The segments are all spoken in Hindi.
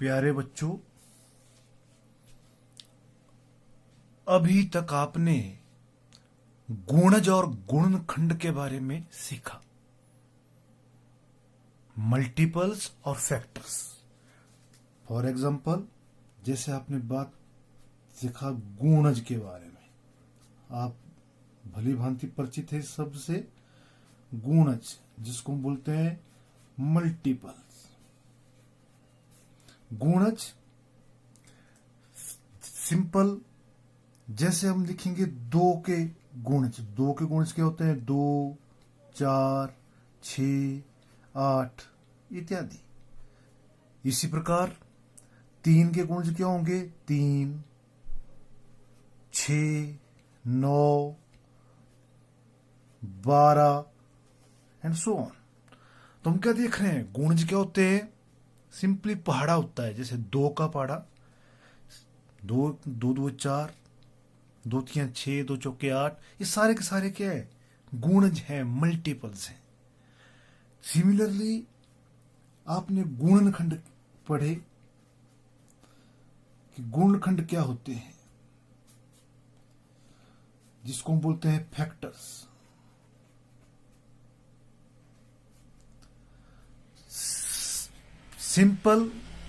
प्यारे बच्चों, अभी तक आपने गुणज और गुणनखंड के बारे में सीखा। मल्टीपल्स और फैक्टर्स। फॉर एग्जाम्पल, जैसे आपने बात सीखा गुणज के बारे में, आप भली भांति परिचित है इस शब्द से। गुणज जिसको हम बोलते हैं मल्टीपल्स। गुणज सिंपल, जैसे हम लिखेंगे दो के गुणज। दो के गुणज क्या होते हैं? 2, 4, 6, 8 इत्यादि। इसी प्रकार 3 के गुणज क्या होंगे? 3, 6, 9, 12 एंड सो ऑन। तो हम क्या देख रहे हैं? गुणज क्या होते हैं? सिंपली पहाड़ा होता है। जैसे 2 का पहाड़ा, 2 2 2 4, 2 3 6, 2 चौके 8, ये सारे के सारे क्या है? गुणज हैं, मल्टीपल्स हैं। सिमिलरली आपने गुणनखंड पढ़े कि गुणनखंड क्या होते हैं, जिसको हम बोलते हैं फैक्टर्स। Simple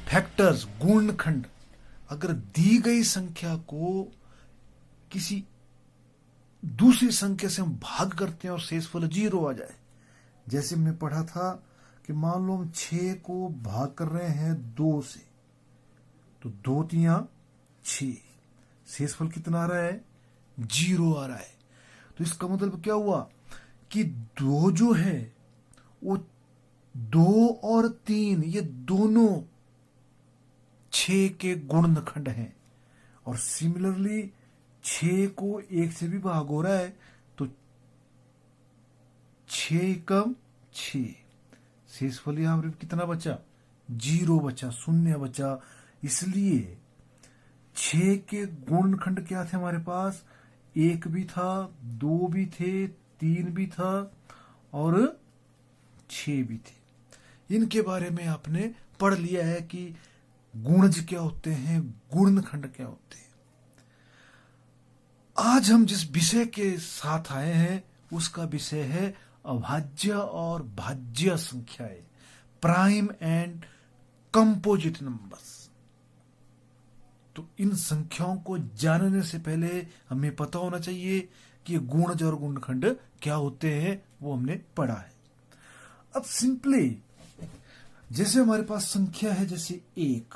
factors, गुणनखंड। अगर दी गई संख्या को किसी दूसरी संख्या से हम भाग करते हैं और शेषफल 0 आ जाए, जैसे हमने पढ़ा था कि मान लो हम 6 को भाग कर रहे हैं 2 से, तो 2 3 6, शेषफल कितना आ रहा है? 0 आ रहा है। तो इसका मतलब क्या हुआ कि 2 जो है वो 2 और 3 ये दोनों 6 के गुणनखंड हैं। और सिमिलरली 6 को 1 से भी भाग हो रहा है, तो 6 कम 6, शेषफल यहां पर कितना बचा? 0 बचा, 0 बचा। इसलिए 6 के गुणनखंड क्या थे हमारे पास? 1 भी था, 2 भी थे, 3 भी था और 6 भी थे। इनके बारे में आपने पढ़ लिया है कि गुणज क्या होते हैं, गुणनखंड क्या होते हैं। आज हम जिस विषय के साथ आए हैं उसका विषय है अभाज्य और भाज्य संख्याएं, प्राइम एंड कंपोजिट नंबर्स। तो इन संख्याओं को जानने से पहले हमें पता होना चाहिए कि गुणज और गुणनखंड क्या होते हैं, वो हमने पढ़ा है। अब सिंपली जैसे हमारे पास संख्या है, जैसे 1,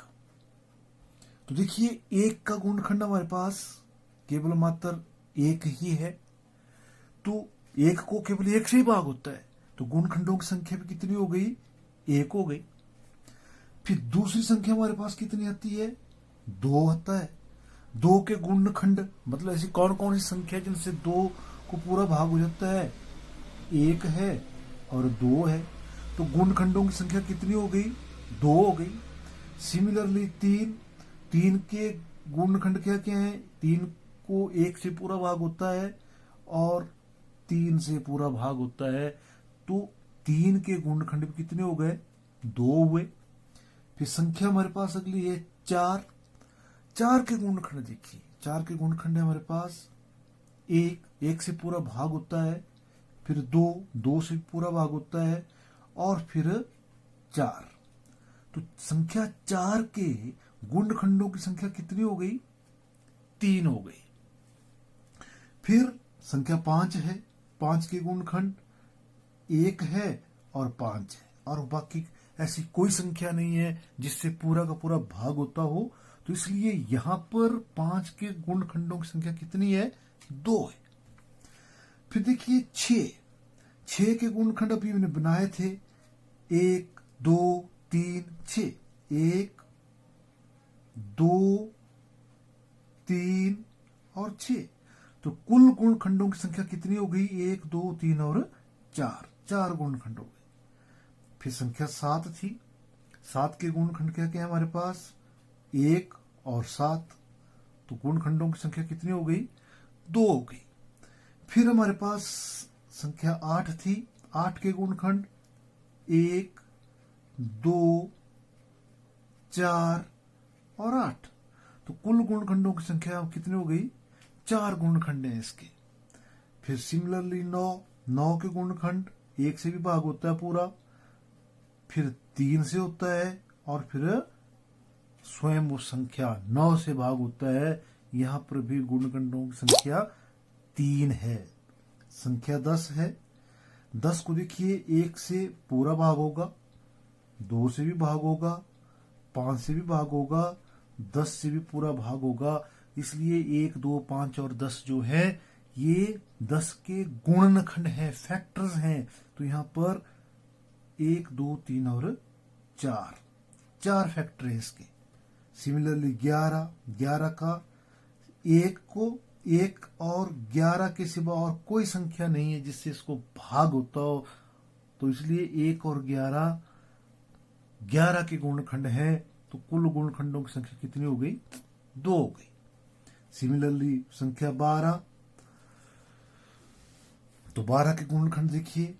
तो देखिए 1 का गुणनखंड हमारे पास केवल मात्र 1 ही है, तो 1 को केवल 1 से ही भाग होता है, तो गुणनखंडों की संख्या भी कितनी हो गई? 1 हो गई। फिर दूसरी संख्या हमारे पास कितनी आती है? 2 आता है। 2 के गुणनखंड मतलब ऐसी कौन कौन सी संख्या जिनसे 2 को पूरा भाग हो जाता है? 1 है और 2 है, तो गुणनखंडों की संख्या कितनी हो गई? 2 हो गई। सिमिलरली 3 के गुणनखंड क्या क्या है? 3 को 1 से पूरा भाग होता है और 3 से पूरा भाग होता है, तो 3 के गुणनखंड भी कितने हो गए? 2 हुए। फिर संख्या हमारे पास अगली है 4। 4 के गुणनखंड देखिए, 4 के गुणनखंड है हमारे पास 1 से पूरा भाग होता है, फिर 2 से पूरा भाग होता है और फिर 4। तो संख्या 4 के गुणनखंडों की संख्या कितनी हो गई? 3 हो गई। फिर संख्या 5 है, 5 के गुणनखंड 1 है और 5 है, और बाकी ऐसी कोई संख्या नहीं है जिससे पूरा का पूरा भाग होता हो, तो इसलिए यहां पर 5 के गुणनखंडों की संख्या कितनी है? 2 है। फिर देखिए 6 के गुणनखंड अभी मैंने बनाए थे 1 2 3 6, 1 2 3 और 6, तो कुल गुणनखंडों की संख्या कितनी हो गई? 1 2 3 और 4 गुणनखंड हो गए। फिर संख्या 7 थी, 7 के गुणनखंड क्या क्या है हमारे पास? 1 और 7, तो गुणनखंडों की संख्या कितनी हो गई? 2 हो गई। फिर हमारे पास संख्या 8 थी, 8 के गुणनखंड 1 2 4 और 8। तो कुल गुणनखंडों की संख्या कितनी हो गई? 4 गुणनखंड हैं इसके। फिर सिमिलरली 9 के गुणनखंड 1 से भी भाग होता है पूरा, फिर 3 से होता है, और फिर स्वयं वो संख्या 9 से भाग होता है। यहां पर भी गुणनखंडों की संख्या 3 है। संख्या 10 है। 10 को देखिए 1 से पूरा भाग होगा, 2 से भी भाग होगा, 5 से भी भाग होगा, 10 से भी पूरा भाग होगा। इसलिए 1, 2, 5 और 10 जो है ये 10 के गुणनखंड हैं, फैक्टर्स हैं। तो यहां पर 1, 2, 3 और 4 फैक्टर है इसके। सिमिलरली 11 का 1 और 11 के सिवा और कोई संख्या नहीं है जिससे इसको भाग होता हो, तो इसलिए 1 और 11 के गुणनखंड है। तो कुल गुणनखंडों की संख्या कितनी हो गई? 2 हो गई। सिमिलरली संख्या 12, तो 12 के गुणनखंड देखिए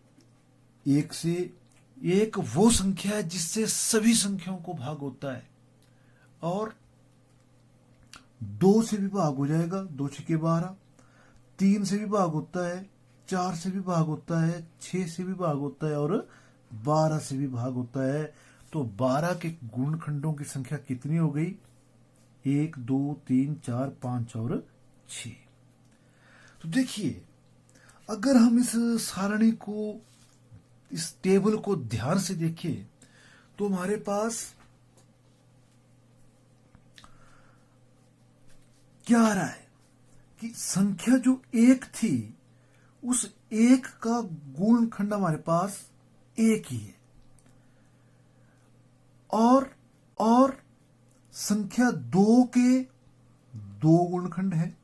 1 से, 1 वो संख्या है जिससे सभी संख्याओं को भाग होता है, और 2 से भी भाग हो जाएगा, 2 छके 12, 3 से भी भाग होता है, 4 से भी भाग होता है, 6 से भी भाग होता है, और 12 से भी भाग होता है। तो 12 के गुणनखंडों की संख्या कितनी हो गई? 1, 2, 3, 4, 5 और 6। तो देखिए, अगर हम इस सारणी को, इस टेबल को ध्यान से देखें तो हमारे पास क्या आ रहा है कि संख्या जो 1 थी, उस 1 का गुणनखंड हमारे पास 1 ही है, और संख्या 2 के 2 गुणनखंड है,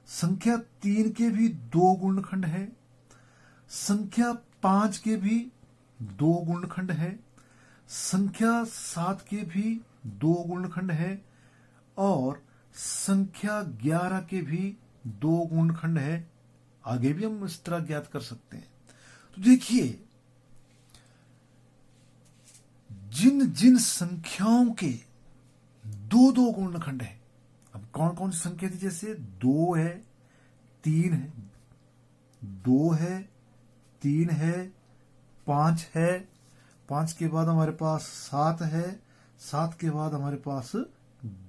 संख्या 3 के भी 2 गुणनखंड है, संख्या 5 के भी 2 गुणनखंड है, संख्या 7 के भी 2 गुणनखंड है, और संख्या 11 के भी 2 गुणनखंड है। आगे भी हम इस तरह ज्ञात कर सकते हैं। तो देखिए, जिन जिन संख्याओं के 2-2 गुणनखंड है, अब कौन कौन सी संख्या थी? जैसे 2 है, 3 है, 2 है, 3 है, 5 है, 5 के बाद हमारे पास 7 है, 7 के बाद हमारे पास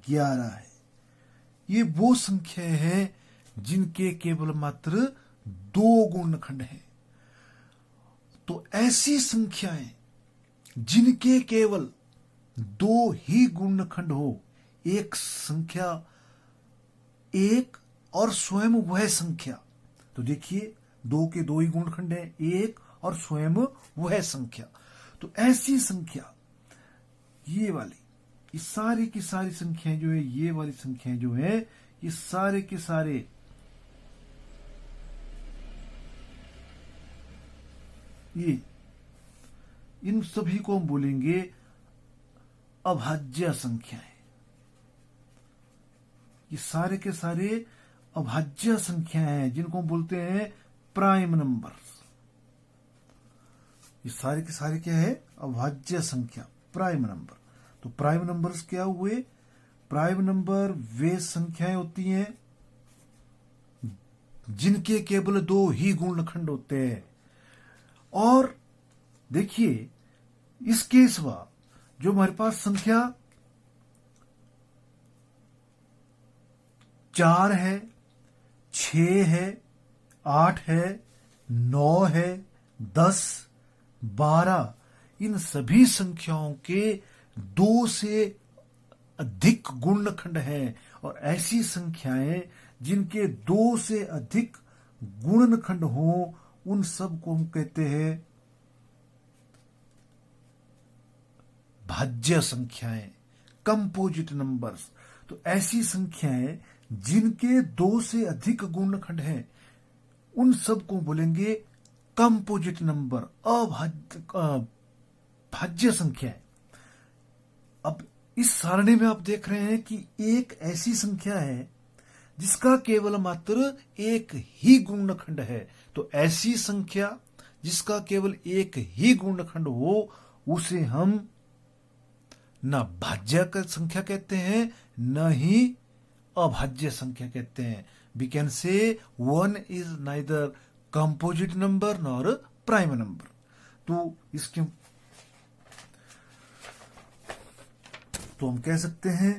11 है। ये वो संख्या है जिनके केवल मात्र 2 गुणनखंड हैं। तो ऐसी संख्याएं जिनके केवल 2 ही गुणनखंड हो, एक संख्या, एक और स्वयं वह संख्या, तो देखिए 2 के 2 ही गुणनखंड है, एक और स्वयं वह संख्या। तो ऐसी संख्या, ये वाली, ये सारी की सारी संख्याएं जो है, ये वाली संख्याएं जो है, ये सारे के सारे ये, इन सभी को हम बोलेंगे अभाज्य संख्याएं। ये सारे के सारे अभाज्य संख्याएं हैं जिनको हम बोलते हैं प्राइम नंबर्स। ये सारे के सारे क्या है? अभाज्य संख्या, प्राइम नंबर। तो प्राइम नंबर्स क्या हुए? प्राइम नंबर वे संख्याएं होती हैं जिनके केवल 2 ही गुणनखंड होते हैं। और देखिए, इसके सिवा जो हमारे पास संख्या 4 है, 6 है, 8 है, 9 है, 10, 12, इन सभी संख्याओं के 2 से अधिक गुणनखंड हैं। और ऐसी संख्याएं जिनके 2 से अधिक गुणनखंड हो, उन सब को हम कहते हैं भाज्य संख्याएं, कंपोजिट नंबर्स। तो ऐसी संख्याएं जिनके 2 से अधिक गुणनखंड हैं, उन सब को बोलेंगे कंपोजिट नंबर, भाज्य संख्याएं। अब इस सारणी में आप देख रहे हैं कि एक ऐसी संख्या है जिसका केवल मात्र 1 ही गुणनखंड है। तो ऐसी संख्या जिसका केवल 1 ही गुणनखंड हो, उसे हम ना भाज्य का संख्या कहते हैं, न ही अभाज्य संख्या कहते हैं. We can say 1 is neither composite number nor prime number. तो इसके तो हम कह सकते हैं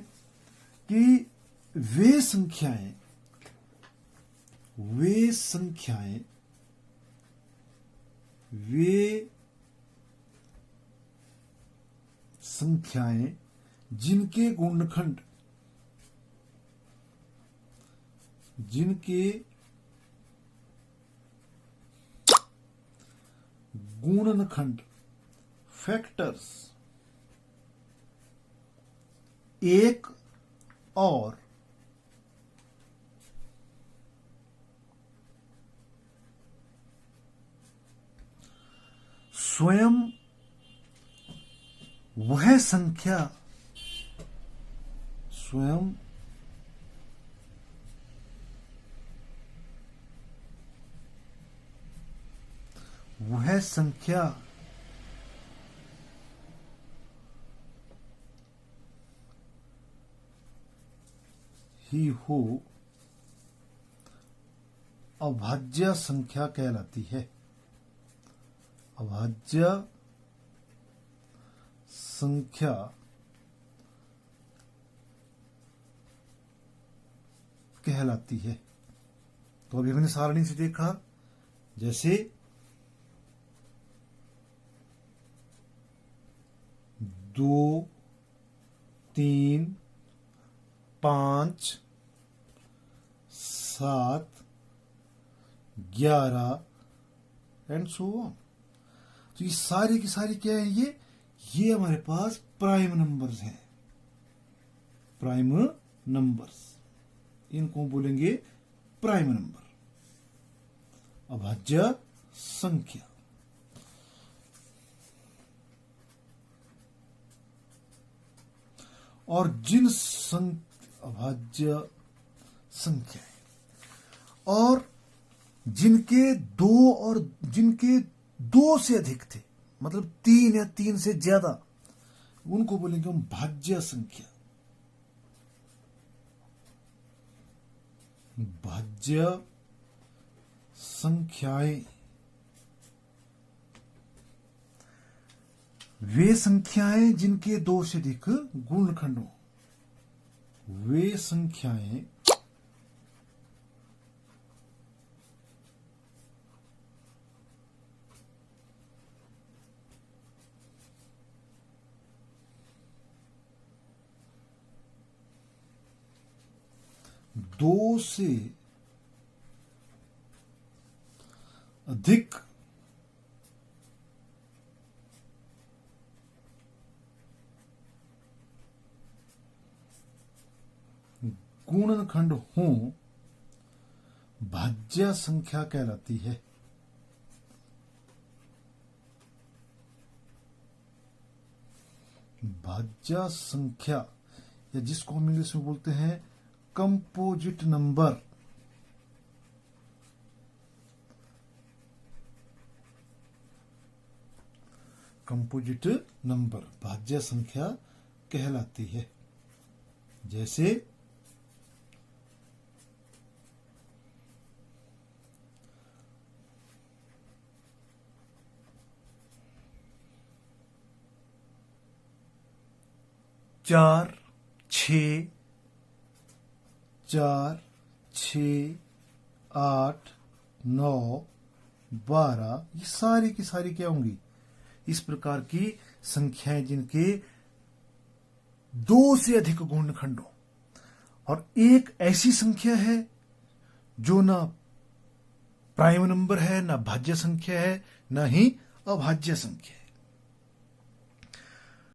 कि वे संख्याएं जिनके गुणनखंड फैक्टर्स एक और स्वयं वह संख्या ही हो अभाज्य संख्या कहलाती है. अभाज्य संख्या कहलाती है. तो अभी हमने सारणी से देखा, जैसे 2, 3, 5, 7, 11 एंड सो ऑन. तो ये सारी की सारी क्या है, ये हमारे पास प्राइम नंबर्स हैं. प्राइम नंबर्स, इनको बोलेंगे प्राइम नंबर, अभाज्य संख्या. और जिन अभाज्य संख्या और जिनके दो से अधिक थे, मतलब 3 या 3 से ज्यादा, उनको बोलेंगे हम भाज्य संख्या. भाज्य संख्याएं वे संख्याएं जिनके 2 से अधिक गुणनखंड हो. वे संख्याएं दो से अधिक गुणनखंड हों, भाज्य संख्या कहलाती है. भाज्य संख्या, या जिसको हम इंग्लिश में बोलते हैं कंपोजिट नंबर. कंपोजिट नंबर भाज्य संख्या कहलाती है. जैसे 4, 6, 8, 9, 12, ये सारी की सारी क्या होंगी, इस प्रकार की संख्याएं जिनके 2 से अधिक गुणनखंड हो. और एक ऐसी संख्या है जो ना प्राइम नंबर है, ना भाज्य संख्या है, ना ही अभाज्य संख्या है.